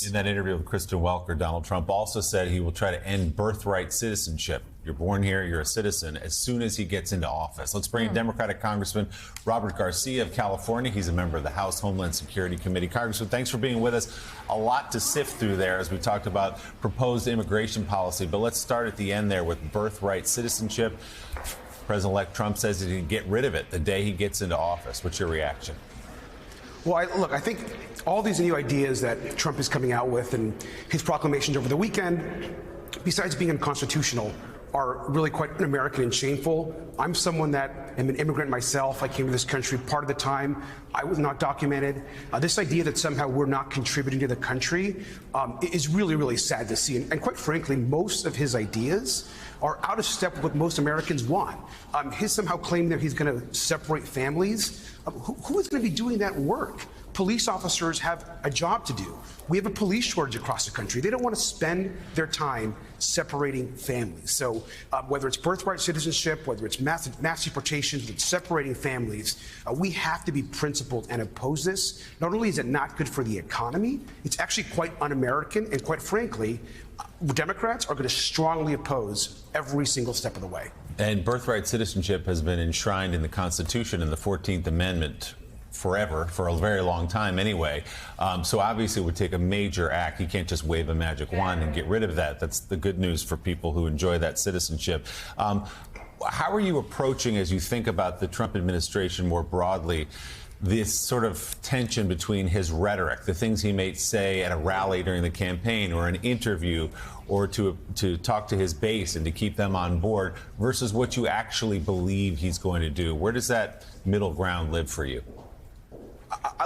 In that interview with Kristen Welker, Donald Trump also said he will try to end birthright citizenship. You're born here, you're a citizen, as soon as he gets into office. Let's bring in Democratic Congressman Robert Garcia of California. He's a member of the House Homeland Security Committee. Congressman, thanks for being with us. A lot to sift through there as we talked about proposed immigration policy. But let's start at the end there with birthright citizenship. President-elect Trump says he can get rid of it the day he gets into office. What's your reaction? Well, I think all these new ideas that Trump is coming out with and his proclamations over the weekend, besides being unconstitutional, are really quite un-American and shameful. I'm someone that am an immigrant myself. I came to this country part of the time. I was not documented. This idea that somehow we're not contributing to the country is really, really sad to see. And quite frankly, most of his ideas are out of step with what most Americans want. His somehow claim that he's going to separate families. Who is going to be doing that work? Police officers have a job to do. We have a police shortage across the country. They don't want to spend their time separating families. So whether it's birthright citizenship, whether it's mass deportations, whether it's separating families, we have to be principled and oppose this. Not only is it not good for the economy, it's actually quite un-American, and quite frankly, Democrats are going to strongly oppose every single step of the way. And birthright citizenship has been enshrined in the Constitution in the 14th Amendment forever, for a very long time anyway. So obviously it would take a major act. You can't just wave a magic wand and get rid of that. That's the good news for people who enjoy that citizenship. How are you approaching, as you think about the Trump administration more broadly, this sort of tension between his rhetoric, the things he may say at a rally during the campaign or an interview, or to talk to his base and to keep them on board, versus what you actually believe he's going to do? Where does that middle ground live for you?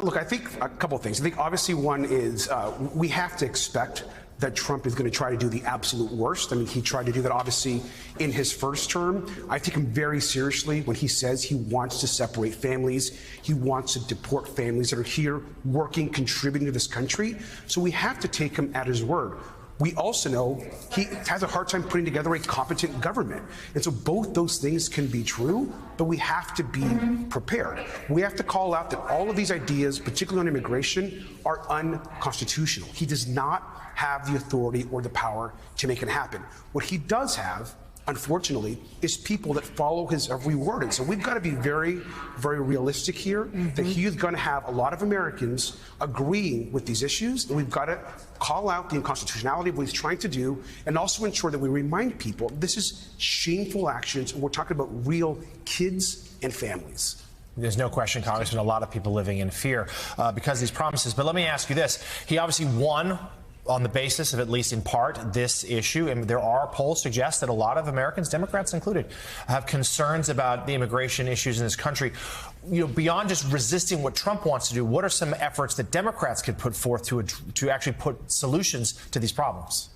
Look, I think a couple of things. I think obviously one is we have to expect that Trump is going to try to do the absolute worst. I mean, he tried to do that obviously in his first term. I take him very seriously when he says he wants to separate families. He wants to deport families that are here working, contributing to this country. So we have to take him at his word. We also know he has a hard time putting together a competent government. And so both those things can be true, but we have to be prepared. We have to call out that all of these ideas, particularly on immigration, are unconstitutional. He does not have the authority or the power to make it happen. What he does have, unfortunately, is people that follow his every word. And so we've got to be very, very realistic here that he is going to have a lot of Americans agreeing with these issues. And we've got to call out the unconstitutionality of what he's trying to do, and also ensure that we remind people this is shameful actions. And we're talking about real kids and families. There's no question, Congressman, a lot of people living in fear because of these promises. But let me ask you this. He obviously won on the basis of, at least in part, this issue. And there are polls suggest that a lot of Americans, Democrats included, have concerns about the immigration issues in this country. You know, beyond just resisting what Trump wants to do, what are some efforts that Democrats could put forth to actually put solutions to these problems?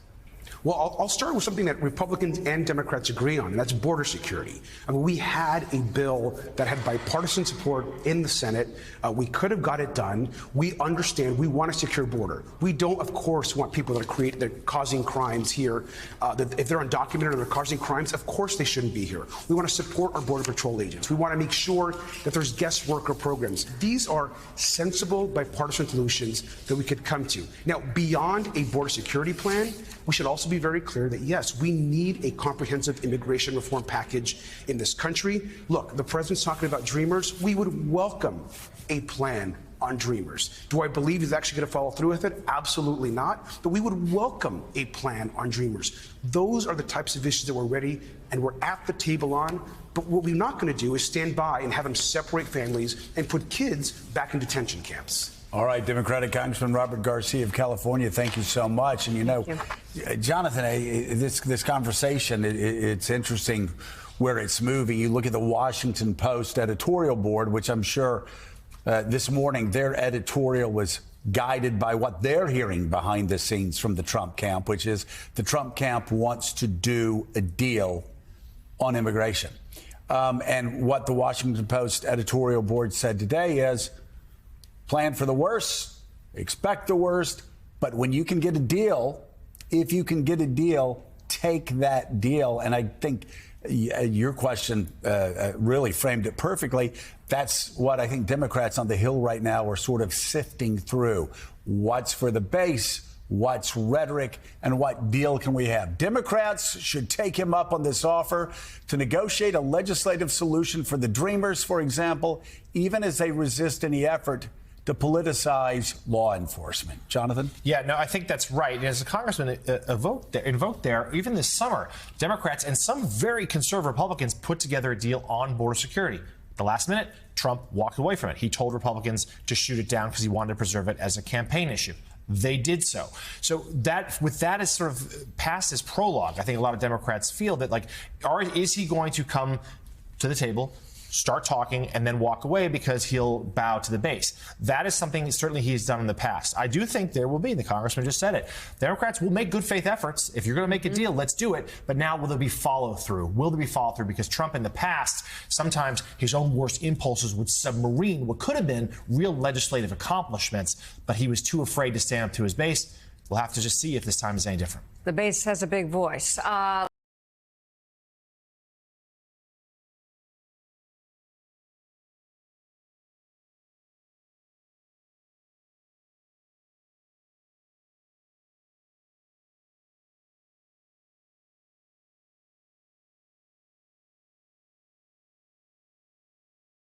Well, I'll start with something that Republicans and Democrats agree on, and that's border security. I mean, we had a bill that had bipartisan support in the Senate. We could have got it done. We understand we want a secure border. We don't, of course, want people that are causing crimes here. That if they're undocumented or they're causing crimes, of course they shouldn't be here. We want to support our Border Patrol agents. We want to make sure that there's guest worker programs. These are sensible bipartisan solutions that we could come to. Now, beyond a border security plan, we should also be very clear that, yes, we need a comprehensive immigration reform package in this country. Look, the president's talking about Dreamers. We would welcome a plan on Dreamers. Do I believe he's actually going to follow through with it? Absolutely not. But we would welcome a plan on Dreamers. Those are the types of issues that we're ready and we're at the table on. But what we're not going to do is stand by and have them separate families and put kids back in detention camps. All right, Democratic Congressman Robert Garcia of California, thank you so much. And, you know, Jonathan, this conversation, it's interesting where it's moving. You look at the Washington Post editorial board, which I'm sure this morning their editorial was guided by what they're hearing behind the scenes from the Trump camp, which is the Trump camp wants to do a deal on immigration. And what the Washington Post editorial board said today is, plan for the worst, expect the worst, but when you can get a deal, if you can get a deal, take that deal. And I think your question really framed it perfectly. That's what I think Democrats on the Hill right now are sort of sifting through. What's for the base? what's rhetoric, and what deal can we have? Democrats should take him up on this offer to negotiate a legislative solution for the Dreamers, for example, even as they resist any effort to politicize law enforcement. Jonathan? Yeah, no, I think that's right. And as the congressman invoked there, even this summer, Democrats and some very conservative Republicans put together a deal on border security. At the last minute, Trump walked away from it. He told Republicans to shoot it down because he wanted to preserve it as a campaign issue. They did so. So that, with that as sort of past as prologue, I think a lot of Democrats feel that, like, is he going to come to the table, start talking, and then walk away because he'll bow to the base? That is something certainly he's done in the past. I do think there will be, the congressman just said it, Democrats will make good faith efforts. If you're going to make a deal, let's do it. But now, will there be follow through? Will there be follow through? Because Trump in the past, sometimes his own worst impulses would submarine what could have been real legislative accomplishments, but he was too afraid to stand up to his base. We'll have to just see if this time is any different. The base has a big voice.